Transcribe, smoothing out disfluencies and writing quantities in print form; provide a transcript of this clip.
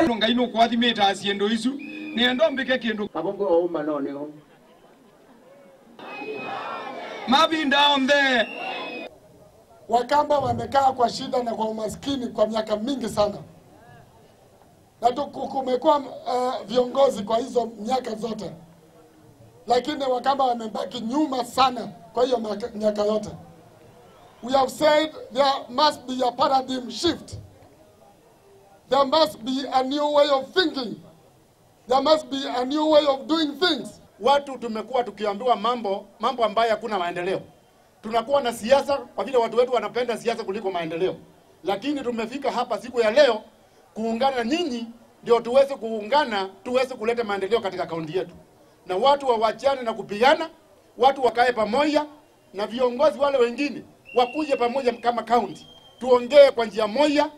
longa ino kwathimita asiendo isu niendo mbike kindu abongo o manone ho mabinda on there. Wakamba wamekaa kwa shida na kwa umaskini kwa miaka mingi sana. Na kumekuwa viongozi kwa hizo miaka zote. Lakini Wakamba wamebaki nyuma sana kwa hiyo miaka yote. We have said there must be a paradigm shift. There must be a new way of thinking. There must be a new way of doing things. Watu tumekuwa tukiambiwa mambo ambayo hakuna maendeleo. Tunakuwa na siasa kwa vile watu wetu wanapenda siasa kuliko maendeleo. Lakini tumefika hapa siku ya leo kuungana nyinyi ndio tuweze kuungana, tuweze kuleta maendeleo katika kaunti yetu. Na watu wawachane na kupigana, watu wakae pamoja na viongozi wale wengine wakuje pamoja kama kaunti. Tuongee kwa njia moja